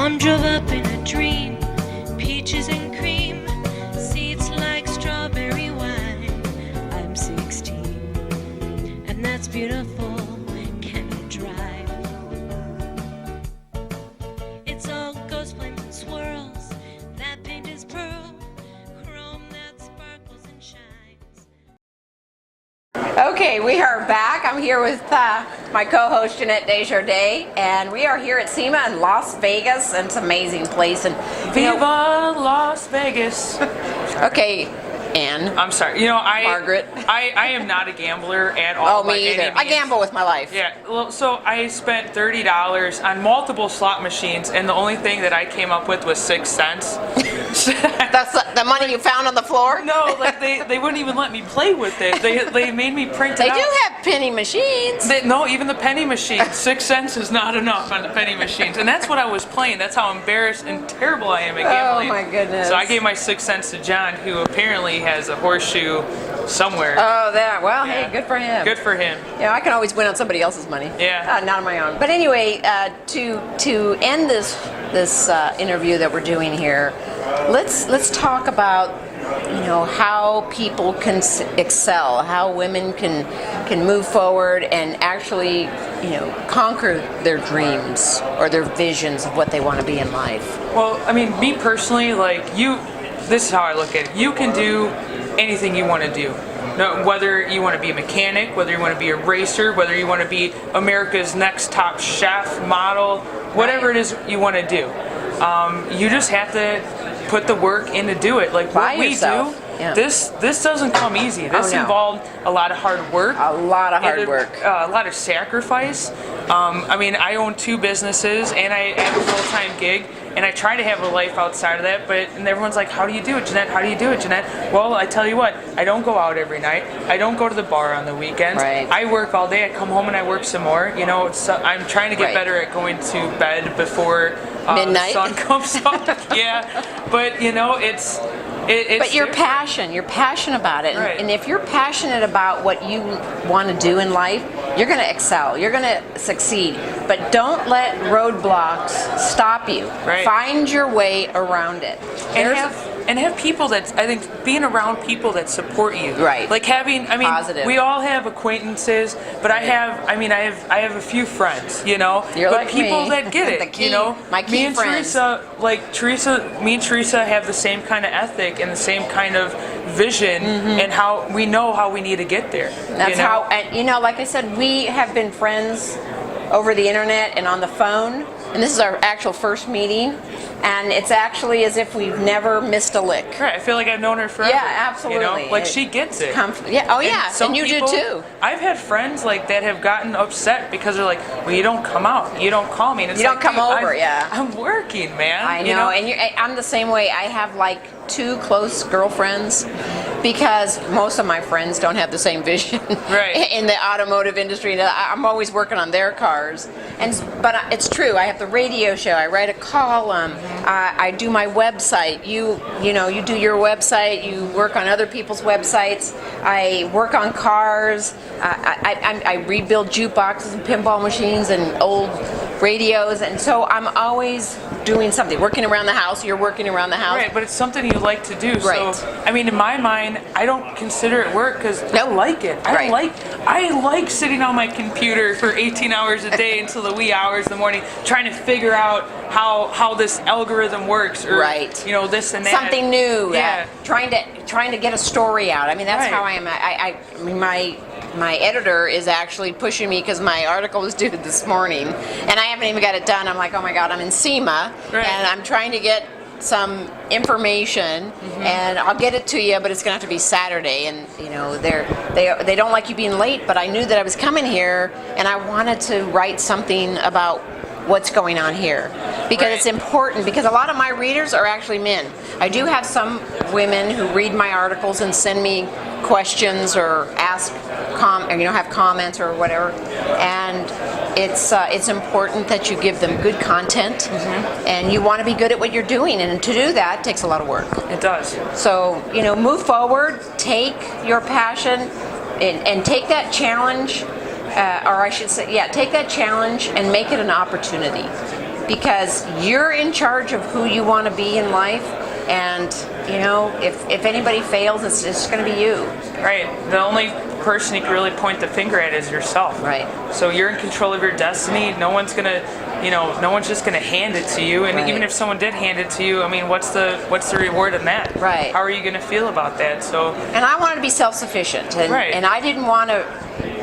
Mom drove up in a dream, peaches and cream, seats like strawberry wine. I'm 16, and that's beautiful. Can you drive? It's all ghost flames and swirls. That paint is pearl, chrome that sparkles and shines. Okay, we are back. I'm here with my co-host Jeanette, DesJardins, and we are here at SEMA in Las Vegas, and it's an amazing place. And Viva Las Vegas. Okay, Anne. I'm sorry. Margaret. I am not a gambler at all. Oh, me either. I gamble with my life. Yeah. Well, so I spent $30 on multiple slot machines, and the only thing that I came up with was 6 cents. That's the money you found on the floor? No, like they wouldn't even let me play with it. They made me print it out. They do have penny machines. No, even the penny machine. 6 cents is not enough on the penny machines, and that's what I was playing. That's how embarrassed and terrible I am at gambling. Oh my goodness. So I gave my 6 cents to John, who apparently has a horseshoe somewhere. Oh, that. Well, Yeah. hey, good for him. Good for him. Yeah, I can always win on somebody else's money. Yeah. Not on my own. But anyway, to end this interview that we're doing here, let's talk about how people can excel, how women can move forward and actually conquer their dreams or their visions of what they want to be in life. Well, I mean, me personally, this is how I look at it. You can do anything you want to do. No, whether you want to be a mechanic, whether you want to be a racer, whether you want to be America's Next Top Chef, model, whatever it is you want to do. You just have to put the work in to do it. Like what we do, this doesn't come easy. This involved a lot of hard work. A lot of hard work. A lot of sacrifice. I mean, I own 2 businesses and I have a full-time gig. And I try to have a life outside of that, and everyone's like, how do you do it, Jeanette? How do you do it, Jeanette? Well, I tell you what, I don't go out every night. I don't go to the bar on the weekends. Right. I work all day. I come home and I work some more. I'm trying to get better at going to bed before midnight. The sun comes up. Yeah, but it's but you're passionate about it. Right. And if you're passionate about what you want to do in life, you're going to excel. You're going to succeed. But don't let roadblocks stop you. Right. Find your way around it. And have people that, I think, being around people that support you. Right. Like Positive. we all have acquaintances, but I have a few friends, You're but like people me. that get it, The key, my key me and friends. me and Teresa have the same kind of ethic and the same kind of vision, and how we know how we need to get there. That's how, and like I said, we have been friends over the internet and on the phone, and this is our actual first meeting, and it's actually as if we've never missed a lick. Right, I feel like I've known her forever. Yeah, absolutely. Like she gets it. And you do too. I've had friends that have gotten upset because they're like, well, you don't come out, you don't call me, and it's you don't come over. I'm working, man. I know, and I'm the same way. I have 2 close girlfriends because most of my friends don't have the same vision in the automotive industry. I'm always working on their cars, but it's true. I have the radio show. I write a column. I do my website. You do your website. You work on other people's websites. I work on cars. I rebuild jukeboxes and pinball machines and old radios, and so I'm always doing something. Working around the house. You're working around the house. Right, but it's something you like to do. Right. So, I mean, in my mind, I don't consider it work because I like it. I like sitting on my computer for 18 hours a day until the wee hours in the morning trying to figure out how this algorithm works, or this and that. Something new. Yeah. Trying to get a story out. I mean, that's how I am. I mean, my editor is actually pushing me because my article was due this morning, and I haven't even got it done. I'm like, oh my God, I'm in SEMA, and I'm trying to get some information, and I'll get it to you, but it's gonna have to be Saturday. And they don't like you being late, but I knew that I was coming here, and I wanted to write something about what's going on here because it's important, because a lot of my readers are actually men. I do have some women who read my articles and send me questions or have comments or whatever, and it's important that you give them good content, and you want to be good at what you're doing, and to do that takes a lot of work. It does. So move forward, take your passion, and take that challenge, or I should say, take that challenge and make it an opportunity. because you're in charge of who you want to be in life. And you know, if anybody fails, it's just going to be you. Right. The only person you can really point the finger at is yourself. Right. So you're in control of your destiny. No one's gonna, no one's just gonna hand it to you. And Right. even if someone did hand it to you, I mean, what's the reward in that? Right. How are you gonna feel about that? So. And I wanted to be self-sufficient, and, Right. and I didn't want to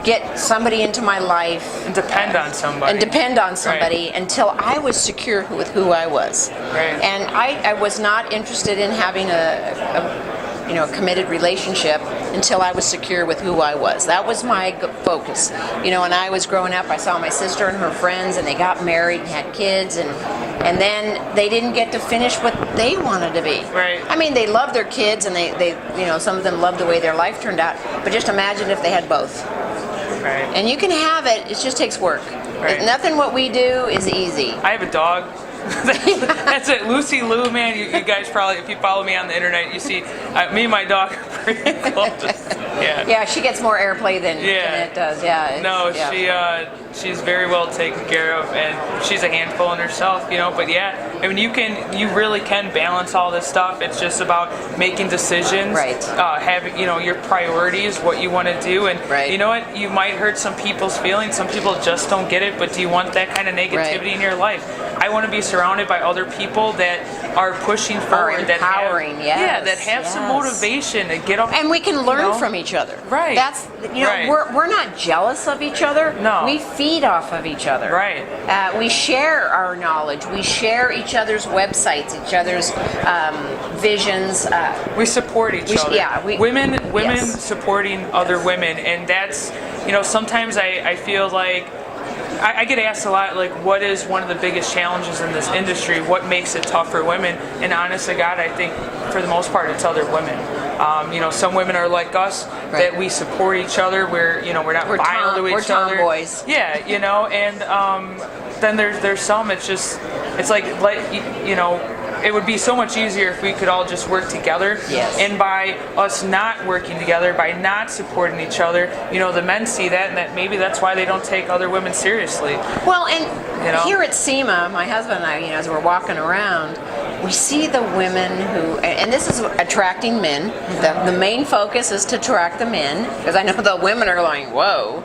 get somebody into my life And depend on somebody. and depend on somebody until I was secure with who I was. Right. And I was not interested in having a committed relationship until I was secure with who I was. That was my focus. When I was growing up, I saw my sister and her friends, and they got married and had kids, and then they didn't get to finish what they wanted to be. Right. I mean, they loved their kids, and they some of them loved the way their life turned out. But just imagine if they had both. Right. And you can have it. It just takes work. Right. Nothing what we do is easy. I have a dog. That's it. Lucy Lou, man. You guys probably, if you follow me on the internet, you see me and my dog are pretty close. Yeah. Yeah, she gets more airplay than Jeanette does. Yeah. She's very well taken care of, and she's a handful in herself, But yeah, I mean, you really can balance all this stuff. It's just about making decisions, Right. Having your priorities, what you want to do, and Right. you know what, you might hurt some people's feelings. Some people just don't get it. But do you want that kind of negativity in your life? I want to be surrounded by other people that are pushing forward, empowering, that have some motivation to get off. And we can learn from each other. Right. That's Right. we're not jealous of each other. No. We feed off of each other. Right. We share our knowledge. We share each other's websites, each other's visions. We support each other. Women Yes. supporting other women, and that's sometimes I feel like I get asked a lot, like, what is one of the biggest challenges in this industry? What makes it tough for women? And honest to God, I think for the most part, it's other women. Some women are like us, Right. that we support each other. We're not vile to each other. We're tomboys. Yeah, and then there's some. It's like it would be so much easier if we could all just work together. Yes. And by us not working together, by not supporting each other, the men see that, and that maybe that's why they don't take other women seriously. Well, and here at SEMA, my husband and I, as we're walking around, we see the women who, and this is attracting men. The main focus is to attract the men, because I know the women are going, whoa.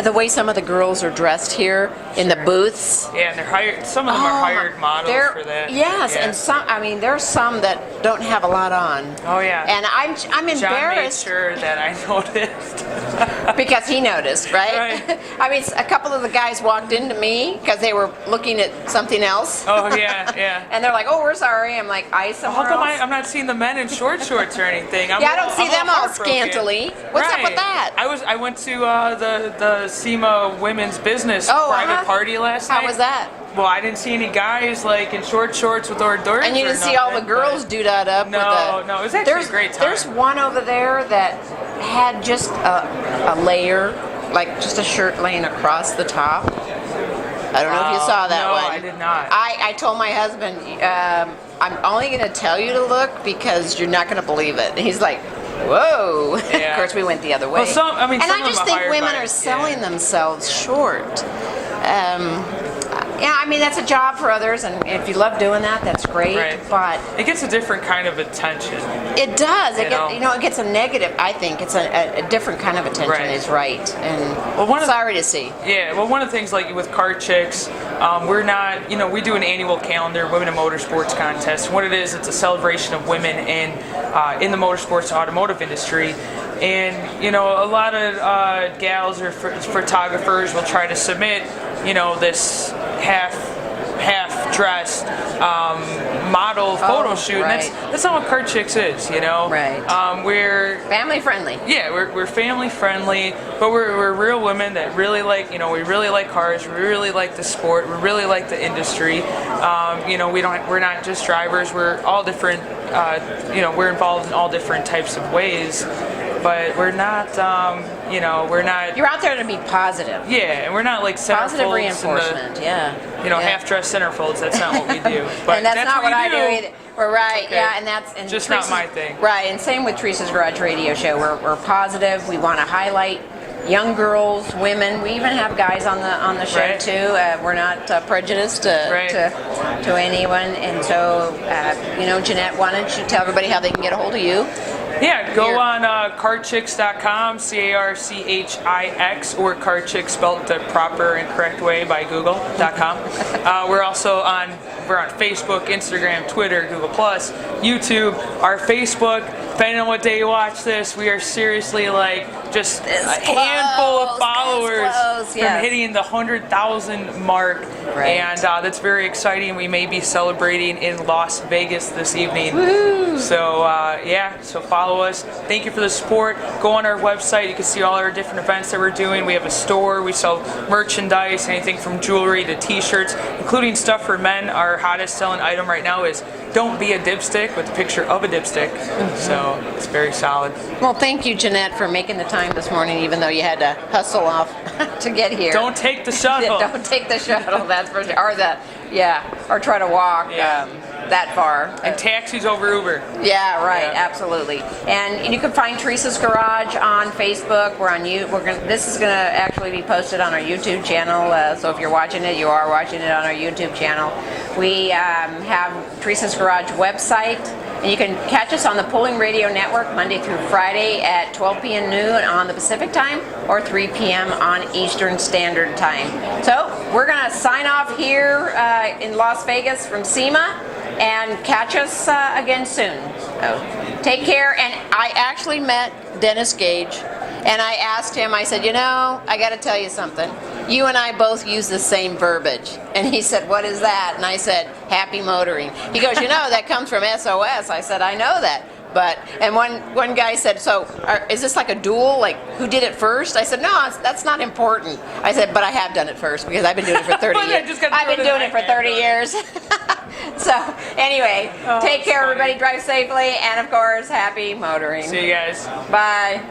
The way some of the girls are dressed here in the booths. Yeah, and they're hired. Some of them are hired models for that. Yes, Yeah. and some. I mean, there's some that don't have a lot on. Oh yeah. And I'm John made embarrassed sure that I noticed. because he noticed, right? Right. I mean, a couple of the guys walked into me because they were looking at something else. Oh yeah, yeah. And they're like, "Oh, we're sorry." I'm like, "I somewhere How come else." I'm not seeing the men in shorts or anything? I don't see them all scantily. What's up with Right. that? I went to the SEMA women's business private party last night. How was that? Well, I didn't see any guys like in shorts with hors d'oeuvres. And you didn't see all the girls do that up No, with no, it was actually a great time. There's one over there that had just a layer, like just a shirt laying across the top. I don't know if you saw that no, one. I did not. I told my husband, I'm only going to tell you to look because you're not going to believe it. And he's like, whoa. Yeah. Of course, we went the other way. Well, some and of I them just are think hired women by- are selling themselves short. Yeah, I mean, that's a job for others, and if you love doing that, that's great. Right. But It gets a different kind of attention. it does. You know? It gets a negative. I think it's a different kind of attention. Right. Is right, and Well, sorry to see. Yeah, well, one of the things like with Car Chix, we're not, we do an annual calendar, Women in Motorsports contest. What it is, it's a celebration of women in the motorsports automotive industry. And, a lot of gals or photographers will try to submit, half dressed model photo shoot. right. And that's not what Car Chix is, Right. We're Family friendly. yeah, we're family friendly, but we're real women that really like, we really like cars, we really like the sport, we really like the industry. We're not just drivers, we're all different, we're involved in all different types of ways, but we're not, we're not. You're out there to be positive. Yeah, and we're not like centerfolds. Positive reinforcement. Half-dressed centerfolds. That's not what we do. But and that's not what I do do either. We're right, Okay. yeah, and Just not Teresa's- my thing. Right, and same with Teresa's Garage Radio Show. We're positive. We want to highlight young girls, women. We even have guys on the show Right. too. We're not prejudiced to anyone. And so, Jeanette, why don't you tell everybody how they can get a hold of you? Yeah, go Here. on carchix.com, CARCHIX, or carchix spelled the proper and correct way by Google.com. We're also we're on Facebook, Instagram, Twitter, Google+, YouTube. Our Facebook, depending on what day you watch this, we are seriously just a handful of followers from hitting the 100,000 mark. Right. And that's very exciting. We may be celebrating in Las Vegas this evening. Woo-hoo. So so follow us. Thank you for the support. Go on our website. You can see all our different events that we're doing. We have a store. We sell merchandise, anything from jewelry to t-shirts, including stuff for men. Our hottest selling item right now is Don't Be a Dipstick, with a picture of a dipstick. So it's very solid. Well, thank you, Jeanette, for making the time this morning, even though you had to hustle off to get here. Don't take the shuttle. Don't take the shuttle, that's for sure. Or try to walk that far. And taxis over Uber. Yeah, right, Yeah. absolutely. And you can find Teresa's Garage on Facebook. This is gonna actually be posted on our YouTube channel. So if you're watching it, you are watching it on our YouTube channel. We have Teresa's Garage website, and you can catch us on the Pulling Radio Network Monday through Friday at 12 p.m. noon on the Pacific Time, or 3 p.m. on Eastern Standard Time. So we're gonna sign off here in Las Vegas from SEMA, and catch us again soon. So take care. And I actually met Dennis Gage, and I asked him, I said, I got to tell you something. You and I both use the same verbiage. And he said, what is that? And I said, happy motoring. He goes, that comes from SOS. I said, I know that. And one guy said, so is this like a duel? Like, who did it first? I said, no, that's not important. I said, but I have done it first because I've been doing it for 30 years. I've been doing it for 30 years. So anyway, take care, everybody. Drive safely, and of course, happy motoring. See you guys. Bye.